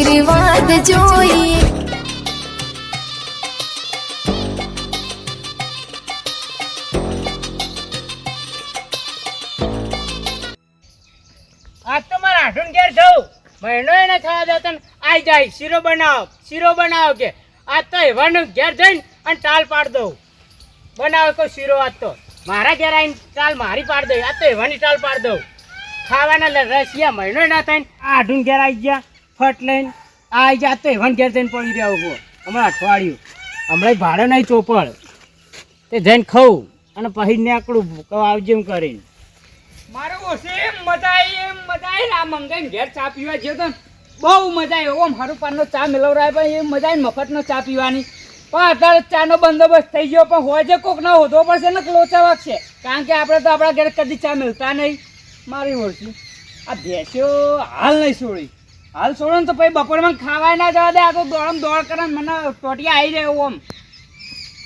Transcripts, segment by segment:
આશીર્વાદ જોઈએ. આજ તો મારા આઠું ઘેર જવું મહિનો એને થવા દેતો ને આઈ જાય શીરો બનાવો કે આજ તો એવાનું ઘેર જઈને અને ટાલ પાડ દઉં બનાવો કોઈ શીરો આજ તો મારા ઘેર આવીને ટાલ મારી પાડ દઉં આજ તો એવાની ટાલ પાડ દઉં ખાવાના રસિયા મહિનો ના થાય ને આઠું ઘેર આવી ગયા ફટ લઈને આવી ગયા આજ તો એવાન ઘેર જઈને પડી રહ્યા ઉભો હમણાં અઠવાડિયું હમણાં ભાડે નહીં ચોપડ તે જઈને ખાઉં અને પછી નીકળું આવજે એમ કરીને મારો ઓછે મજા આવી આ મંગાઈને ઘેર ચા પીવા ગયો તો બહુ મજા આવી ઓમ હરુપાનનો ચા મેળવરાય પણ એ મજા આવી મફતનો ચા પીવાની પણ અત્યારે ચાનો બંદોબસ્ત થઈ ગયો પણ હોય છે કોક ના હોતો પડશે ને લોચા વાગશે કારણ કે આપણે તો આપણા ઘરે કદી ચા મળતા નહીં મારી ઓળખી આ ભેંસ્યો હાલ નહીં છોડી હાલ છોડો ને તો પછી બપોરમાં ખાવાય ના જવા દે આ તો દોડ કરે મને ટોટિયા આવી જાય ઓમ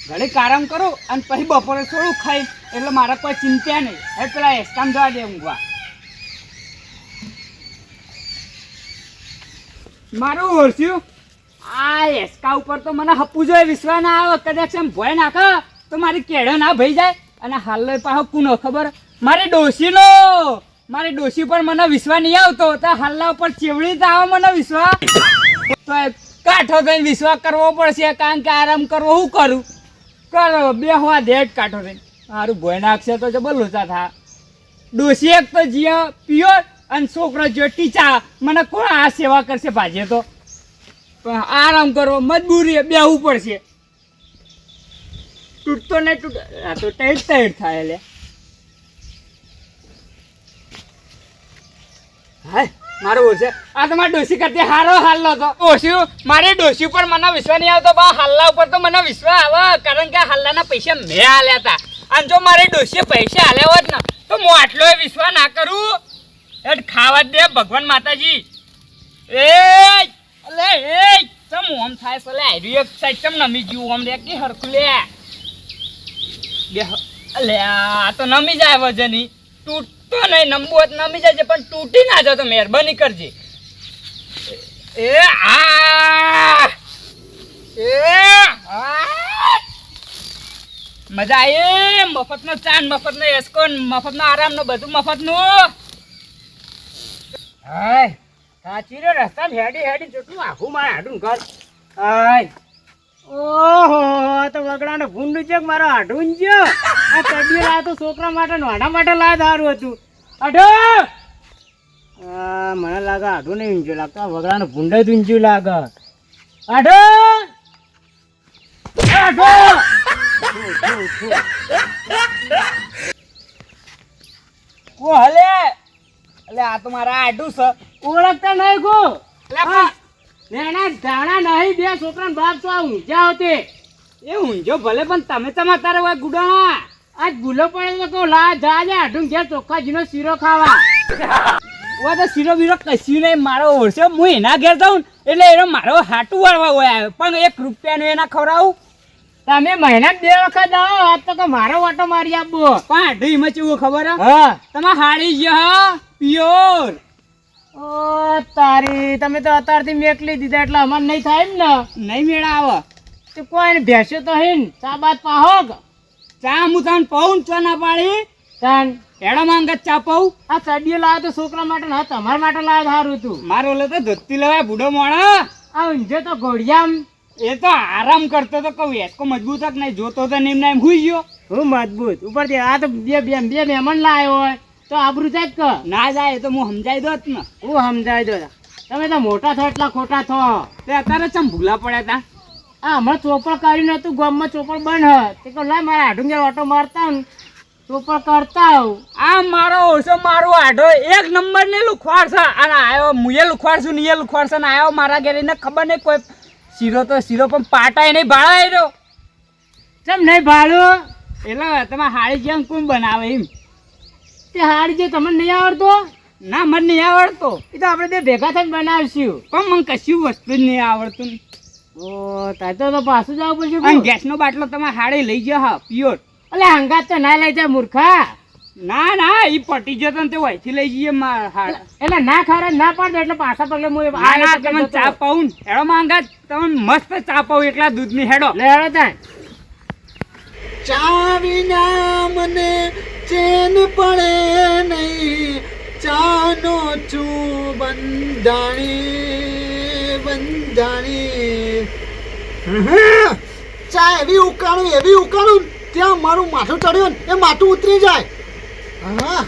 ઘડીક આરામ કરું અને પછી બપોરે થોડું ખાઈ એટલે મારે કોઈ ચિંતા નહીં હવે પેલા એસકામ જવા દે ઊંઘવા મારું ઓળખ્યું આ એસકા ઉપર તો મને હપવું જોઈએ વિશ્વાસ ના આવે કદાચ એમ ભય નાખે તો મારી કેળો ના ભઈ જાય અને હાલ પાછો કુનો ખબર મારી ડોશી પર મને વિશ્વાસ નહીં આવતો તો હાલના ઉપર ચેવડી તો આવે મને વિશ્વાસ તો કાઠો થઈને વિશ્વાસ કરવો પડશે કારણ કે આરામ કરવો હું કરું કરો બે હોવા દેટ કાઢો રે મારું ભોય નાખશે તો જબર લોચા થા ડોસી એક તો જીયા પ્યોર અને છોકરો જો ટીચા મને કોણ આ સેવા કરશે ભાજે તો પણ આરામ કરવો મજબૂરી બેહવું પડશે તૂટતો નહીં તૂટ આ તો ટાઈટ થાય એટલે હા મારું ઓછે આ તો મારી ડોસી કરતી હારો હાલ તો ઓછું મારી ડોસી ઉપર મને વિશ્વાસ નહીં આવતો બા હાલ્લા ઉપર તો મને વિશ્વાસ આવે કારણ કે હાલ્લાના પૈસા મેં હાલ્યા હતા અને જો મારી ડોસીએ પૈસા હાલ્યા હોત ને તો હું આટલો વિશ્વાસ ના કરું એટલે ખાવા દે ભગવાન માતાજી ચમ ઓમ થાય છે લે આયરી એક સાઈડ ચમ નમી ગયું ઓમ રે કે હરખું લે લે આ તો નમી જાય વજની તૂટતો નહીં નમવું હોત નમી જાય પણ તૂટી ના જાય તો મહેરબાની કરજે મજા આવી મફતનો ચાંદ મફતનો એસકો મફતનો આરામનો બધું મફતનું હાય સાચી રે રસ્તા હેડી જેટલું આખું મારે હાડું ઘર હાય ઓહો તો વગડાનો ભૂંડું છે મારો હાડું છે આ ચડી લાવ્યો તો છોકરા માટે નોડા માટે લાવ્યો સારું હતું અઢો મને લાગે હાડું નહીં ઊંચું લાગતો આ વગડાનો ભૂંડો જ ઊંચું લાગે આઢો આઢો કો હલે એટલે આ તો મારા આડું છે ઓળખતા નહીં કો લેણા ધાણા નહીં બે છોકરાને બાપ તો આ ઊંઝા હોતે એ ઊંઝો ભલે પણ તમે તારે હોય ગુડાણા આજ ભૂલો પડે તો કહું લા જા આઢું ઘેર ચોખ્ખાજીનો શીરો ખાવા વા તો શીરો બીરો કશું નહીં મારો ઓળશે હું એના ઘેર જાઉં એટલે એનો મારો હાટું વાળવા હોય આવ્યો પણ 1 રૂપિયાનું એના ખવડાવું તમે મહિના 2 વખત આવો આજ તો મારો વાટો મારી આપવો પણ આઢું એમાં ચેવું ખબર હા તમે હાડી ગયો પ્યોર ઓ તારી તમે તો અત્યારથી મેકલી દીધા એટલે અમારે નહીં થાય ને નહીં મેળા આવે તો કોઈ ભેંસો તો હે ને ચા બાદ પાહોગ ચા હું તને પાઉં ચા ના પાડી તન એડો માંગત ચા પાઉં આ ચડીઓ લાવ્યો તો છોકરા માટે ના તમારા માટે લાવ્યો સારું હતું મારો ઓલો તો ધોતી લેવાય બુડો મોણા આ ઊંઝે તો ઘોડિયામ એ તો આરામ કરતો તો કહું એસકો મજબૂત જ નહીં જોતો તો એમ ના એમ હુઈ ગયો હું મજબૂત ઉપરથી આ તો બે મહેમાન લાવ્યો હોય તો આબરૂ જાય કે ના જાય તો હું સમજાઈ દોત ને હું સમજાઈ દો તમે તો મોટા થો એટલા ખોટા થો તે અત્યારે ચમ ભૂલા પડ્યા હતા આ હમણાં ચોપડ કાઢ્યું નતું ગામમાં ચોપડ બંધ તે કહું લાય મારા આઢું ઘેર ઓટો મારતા ને ચોપડ કરતા આ મારો ઓછો મારો આઢો 1 નંબર ને લુખવાડ છે અને આવ્યો મુએ લુખવાડ છું ને એ લુખવાડ છે ને આવ્યો મારા ઘેર એને ખબર નહીં કોઈ શીરો પણ પાટાય નહીં ભાળાય રહ્યો ચમ નહીં ભાળો એટલે તમે હાડી જેમ કોણ બનાવે એમ તે હાડી જે તમને નહીં આવડતો ના મને નહીં આવડતો એ તો આપણે બે ભેગા થઈને બનાવશું પણ મને કશું વસ્તુ જ નહીં આવડતું ઓ તાર તો પાછું જવું પડશે ગેસનો બાટલો તમે હાડી લઈ જાઓ હા પ્યોર એટલે હંગાત તો ના લઈ જાય મૂર્ખા ના ના ઈ પટી જતો ને તે વહીથી લઈ જઈએ એટલે ના ખારે ના પાડે એટલે પાછા પગલે હું ના તમને ચા પાઉં હેડો માંગા તમે મસ્ત ચા પાઉં એકલા દૂધની હેડો લે હેડો ત્યાં ચા વિના મને ચેન પડે નહીં ચાનો છું બંધાણી ચા એવી ઉકાળું ત્યાં મારું માથું ચડ્યું ને એ માથું ઉતરી જાય હા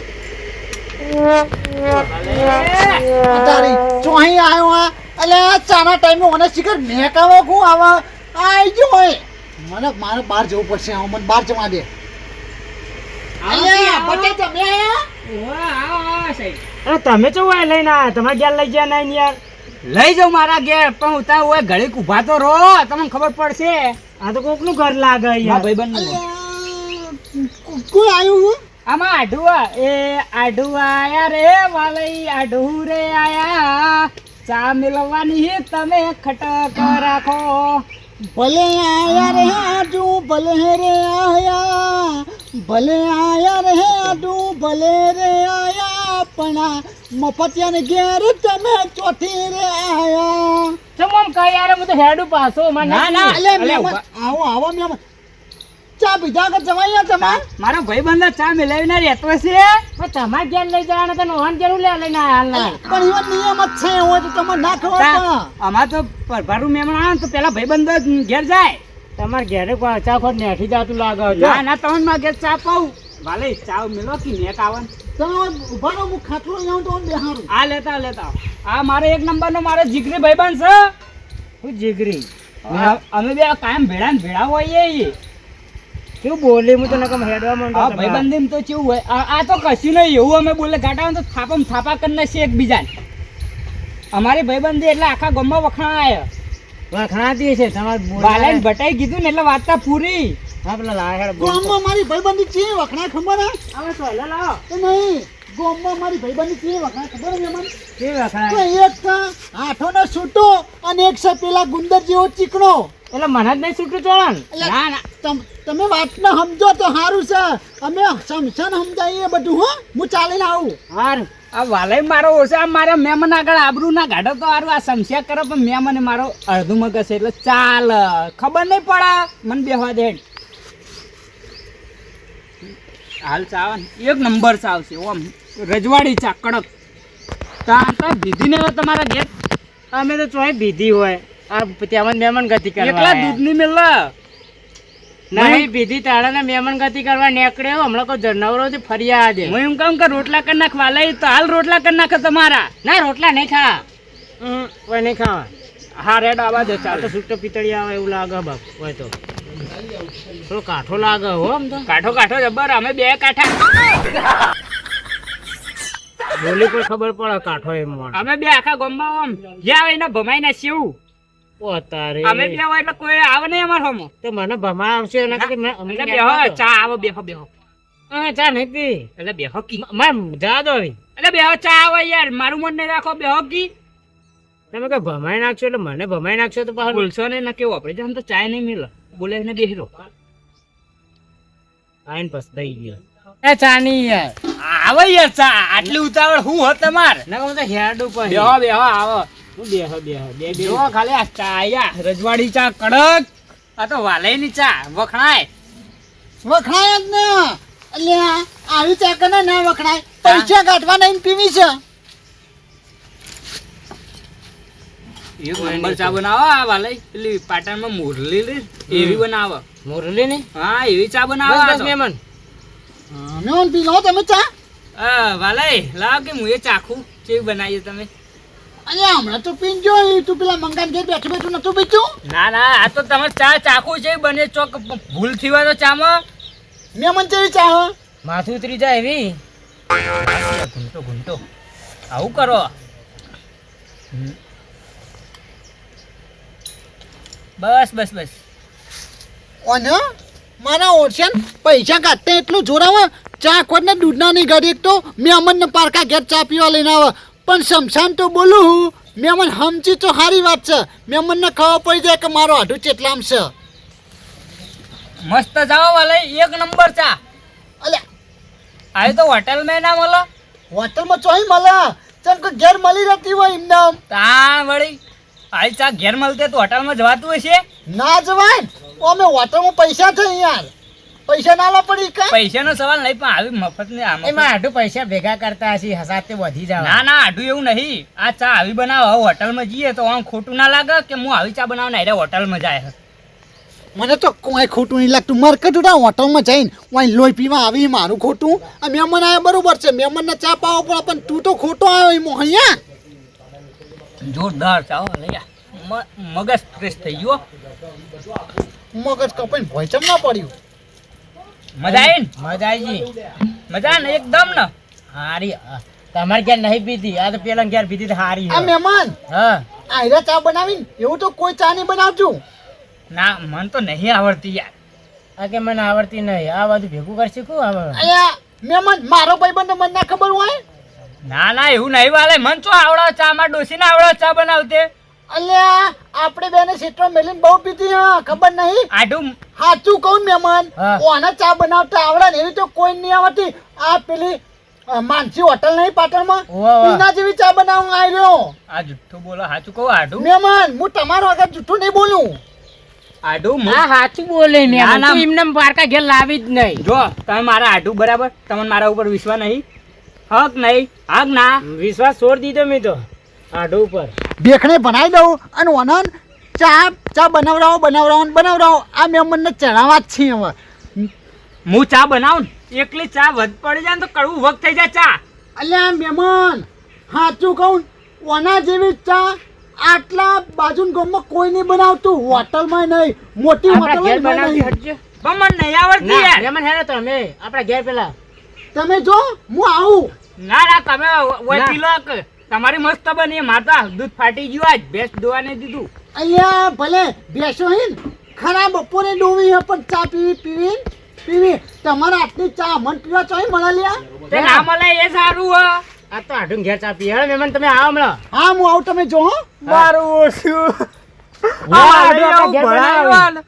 તારી ચોહી આવ્યો હા એટલે ચાના ટાઈમે મને શીખર મેકાવો હું આવા આવી ગયો હોય મને મારે બહાર જવું પડશે મને બહાર જવા દે તમે ચો લઈને આવ્યા તમારે ઘેર લઈ ગયા નહીં યાર લઈ જાઉં મારા ઘેર પણ હું ત્યાં હોય ઘડીક ઉભા તો રહો તમને ખબર પડશે આ તો કોક નું ઘર લાગે યાર ભાઈબંધ કોઈ આવ્યું આમાં આઢુઆ આયા રે વાલઈ આઢુ રે આયા ચા મિલવાની તમે ખટક રાખો ભલે આયા રે આડુ ભલે રે આયા પણ મફતિયાને ઘેર તમે ચોથી રે આયા ચમ આમ કઈ યાર હું તો હેડું પાછો ના ના આવો મેમ ચા પીધા કે જવાય તમાર મારો ભાઈબંધ ચા મિલાવીને રહેતો છે પણ તમારે ઘેર લઈ જવાના તો નોહન જરૂર લઈને હાલ પણ એવો નિયમ જ છે હોય તો તમે ના ખબર અમાર તો પરભારું મહેમાન આવે તો પેલા ભાઈબંધ ઘેર જાય તમારે ઘેરે ચા ખોટ નેઠી જાતું લાગે ના ના તમને માં ઘેર ચા પાઉં ભાલે ચા મિલો કે નેક આવન તમે ઉભા રહો હું ખાટલો લઉં તો બેહારું આ લેતા આ મારે એક નંબરનો મારો જીગરી ભાઈબંધ છે હું જીગરી અમે બે કાયમ ભેળા હોઈએ કેવું બોલે હું તને કમ હેડવા માંડો આ ભાઈબંધી તો કેવું હોય આ તો કશું નહીં એવું અમે બોલે ગાટા તો થાપા કરી નાખીએ એકબીજાને અમારી ભાઈબંધી એટલે આખા ગામમાં વખણાતી છે તમારે બાલાને બટાઈ કીધું ને એટલે વાર્તા પૂરી હા પેલા લાહેડ ગામમાં મારી ભાઈબંધી છે વખણાય ખબર હે હવે સોલે લાવો તો નહીં ગામમાં મારી ભાઈબંધી છે વખણાય ખબર હે મને કે વખણાય તો એક છે હાથોનો છૂટો અને એક છે પેલા ગુંદર જેવો ચીકણો એટલે મને જ નહીં છૂટું ચોળન ના ના તમે વાતને સમજો તો સારું છે અમે સમસન સમજાઈએ બધું હો હું ચાલીને આવું હારું આ વાલય મારો ઓછા મારા મહેમાન આગળ આબરૂ ના ગાઢો તો હારું આ સમસ્યા કરે પણ મહેમાને મારો અડધું મગજ છે એટલે ચાલ ખબર નહીં પડે મને બેહવા દે હાલ ચાવ એક નંબર ચાવશે ઓમ રજવાડી ચા કડક તા દીધી ને તમારા ઘેર અમે તો ચોય દીધી હોય આ ત્યાં મહેમાન ગતિ કરવા એકલા દૂધ ની મેલા નહીં પીધી તાળાને મહેમાન ગતિ કરવા નીકળ્યો હમણાં કોઈ જનાવરો થી ફરિયા દે હું એમ કહું કે રોટલા કરી નાખવા લઈ તો હાલ રોટલા કરી નાખે તમારા ના રોટલા નહીં ખા કોઈ નહીં ખાવા હા રેડ આવા દે ચાલ તો સુટ્ટો પિતળી આવે એવું લાગે બાપ હોય તો થોડો કાઠો લાગે હો આમ તો કાઠો જબર અમે બે કાઠા બોલી કોઈ ખબર પડે કાઠો એમ અમે બે આખા ગામમાં આમ જ્યાં આવે એને ભમાઈ ના શિવ અમે બે હોય એટલે કોઈ આવે નહીં અમાર હોમો તો મને ભમા આવશે ચા આવો બેહો ચા નહીં પી એટલે બેહો કી જા દો એટલે બેહો ચા આવે યાર મારું મન નહીં રાખો બેહો કી તમે કઈ ભમાઈ નાખશો એટલે મને ભમાઈ નાખશો તો પાછું બોલશો નહીં ના કેવું આપણે જામ તો ચાય નહીં મિલે બોલે એને બેહી રહો આઈન પસ દઈ ગયો એ ચા નહીં યાર આવે યાર ચા આટલી ઉતાવળ હું હો તમાર ના કહું તો હેડું પર બેહો આવો બેહો ખાલી આ ચા આયા રજવાડી ચા કડક આ તો વાલયની ચા વખણાય જ ને એટલે આવી ચા કને ના વખણાય પૈસા કાઢવા નહીં પીવી છે એક નંબર ચા બનાવો આ વાલય પેલી પાટણમાં મોરલી લે એવી બનાવો મોરલી ને હા એવી ચા બનાવો બસ મેમન મેમન પી લો તમે ચા વાલય લાવ કે હું એ ચાખું કેવી બનાવીએ તમે અલ્યા હમણાં તો પીન જો તું પેલા મંગાન ઘેર બેઠું નતું પીતું ના આ તો તમે ચા ચાખું છે બને ચોક ભૂલ થઈ હોય તો ચામાં મેમન જેવી ચા હો માથું ઉતરી જાય એવી ઘૂંટો આવું કરો બસ ઓને મારા ઓરશન પૈસા કાઢતે એટલું જોરાવે ચા ખોટ ને દૂધના નહીં ગાડી એક તો મેમન ને પારકા ઘેર ચા પીવા લઈને આવે પણ શમશાન તો બોલું હું મેમન સમજી તો સારી વાત છે મેમનને ખબર પડી જાય કે મારો આઢું ચેટલામ છે મસ્ત જાઓ વાલે એક નંબર ચા અલ્યા આ તો હોટલમાં ના મળે હોટલમાં ચોઈ મળે ચમ કે ઘેર મળી રહેતી હોય એમને તાણ વળી આ ચા ઘેર મળતે તો હોટલમાં જવાતું હશે ના જવાય અમે હોટલમાં પૈસા છે યાર પૈસા ના લો પડી કા પૈસાનો સવાલ નહીં પણ આવી મફત ને આમ એમાં આઢું પૈસા ભેગા કરતા હશે હસાતે વધી જાવ ના ના આડું એવું નહીં આ ચા આવી બનાવો હોટલમાં જઈએ તો આમ ખોટું ના લાગે કે હું આવી ચા બનાવને આરે હોટલમાં જાય મને તો કોઈ ખોટું નહીં લાગતું મારે કદું હોટલમાં જઈને વાય લોહી પીવા આવી મારું ખોટું આ મહેમાન આવ્યા બરોબર છે મહેમાનને ચા પાવો પડે પણ તું તો ખોટો આવ્યો એ મોહણિયા જોરદાર ચા હો લઈ મગજ ફ્રેશ થઈ ગયો મગજ કપાઈને ભોયચમ ના પડ્યું મજા આવી ને મજા આવી ગઈ મજા ને એકદમ ને હારી તમારે ઘેર નહીં પીધી આ તો પેલા ઘેર પીધી તો હારી આ મહેમાન હા આયરા ચા બનાવીને એવું તો કોઈ ચા નહીં બનાવતું ના મન તો નહીં આવડતી યાર આ કે મને આવડતી નહીં આ બધું ભેગું કરશે કું હવે અયા મહેમાન મારો ભાઈબંધ મને ના ખબર હોય ના ના એવું નહીં વાલે મન તો આવડો ચા માં ડોસી ના આવડો ચા બનાવતે અલ્યા આપણે બેને સીટો મેલીને બહુ પીધી હા ખબર નહીં આડું સાચું કહું મહેમાન હા. ઓને ચા બનાવતા આવડે ને એવી તો કોઈ નહીં આવડતી આ પેલી માનસી હોટલ નહીં પાટણમાં વાહ, વાહ. એના જેવી ચા બનાવવા આવ્યો આ જુઠ્ઠું બોલો સાચું કહું આડું મહેમાન હું તમારો આગળ જૂઠું નહીં બોલું આડું હા સાચું બોલે મેં ના, ના. તું એમને પારકા ઘેર લાવી જ નહીં જો તમે મારા આડું બરાબર તમને મારા ઉપર વિશ્વાસ નહીં હક નહીં હક ના વિશ્વાસ છોડ દીધો મેં તો આઢું ઉપર દેખણે બનાવી દઉં અને ઓનન ચા બનાવરાવો આ મહેમાનને ચડાવવા જ છીએ હવે હું ચા બનાવું ને એકલી ચા વધ પડી જાય ને તો કડવું વખ થઈ જાય ચા અલ્યા મહેમાન સાચું કહું ઓના જેવી ચા આટલા બાજુ ગામમાં કોઈ નહીં બનાવતું હોટલમાં નહીં મોટી આપણા ઘેર હોટલમાં બનાવતી નહીં હટજો પણ મને નહીં આવડતી ના યાર મહેમાન હેડો તમે આપણા ઘેર પેલા તમે જો હું આવું ના ના તમે ઓય ના. પી લો કે તમારી મસ્ત બની મારતા દૂધ ફાટી ગયું આજ ભેંસ દોવાને દીધું અહીંયા ભલે બેસો હિન ખરા બપોરે ડોવી હે પણ ચા પીવી તમારે આટલી ચા મન પીવા ચોઈ મળે લ્યા તે ના મળે એ સારું હ આ તો આઢું ઘેર ચા પી હેડો મહેમાન તમે આવો હમણાં હા હું આવું તમે જો હો મારું ઓછું વાહ, આડું આપણા ઘેર બનાવ્યું.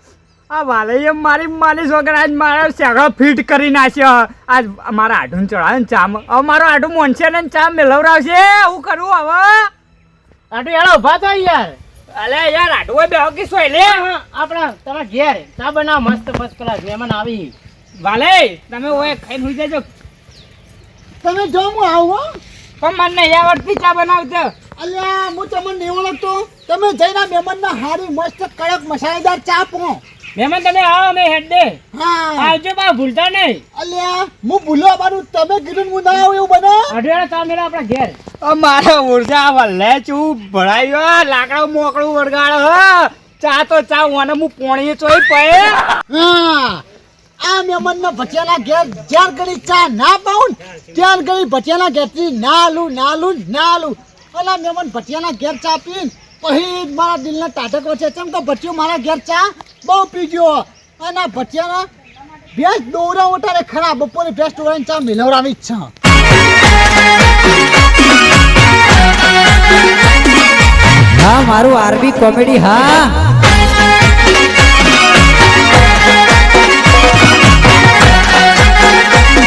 આ વાલૈયે મારી છોકરા આજ મારા શેગડો ફિટ કરી નાખ્યો આજ મારા આઢું ચડાવે ને ચા હવે મારો આઢું મોનશે ને ચા મેલવરાવશે એવું કરવું હવે આઢું હેડો ઉભા થો યાર અલે યાર આઢું બેહો કે સોય લે આપણા તમારા ઘેર ચા બનાવ મસ્ત ફર્સ્ટ ક્લાસ મહેમાન આવી વાલે તમે ઓય ખાઈને હુઈ જજો તમે જો હું આવું હો પણ મને નહીં આવડતી ચા બનાવતો અલ્યા હું તમને નહીં ઓળખતો તમે જઈને મહેમાનના હારી મસ્ત કડક મસાલેદાર ચા પો મહેમાન તમે આવો અમે હેડ દે હા આવજો બા ભૂલતા નહીં અલ્યા હું ભૂલો બારું તમે કીધું હું ના આવું એવું બને આઢું હેડો ચા મેળો આપણા ઘેર મારા ઉર્જા વલ્લે ચું ભળાયો લાકડો મોકળું વળગાડો હ ચા તો ચા ઓને હું પોણીએ ચોઈ પે હા આ મહેમાનના ભટિયાના ઘેર જ્યાર ઘડી ચા ના પાઉં ને ત્યાર ઘડી ભટિયાના ઘેરથી ના આલું ઓલા મહેમાન ભટિયાના ઘેર ચા પીને પછી જ મારા દિલના ટાટક છે કેમ કે ભટિયો મારા ઘેર ચા બહુ પી ગયો અને આ ભટિયાના ભેંસ દોરા ઓટારે ખરા બપોરે ભેંસ દોરાને ચા મિલવડાવી જ છે હા મારું આરબી કોમેડી હા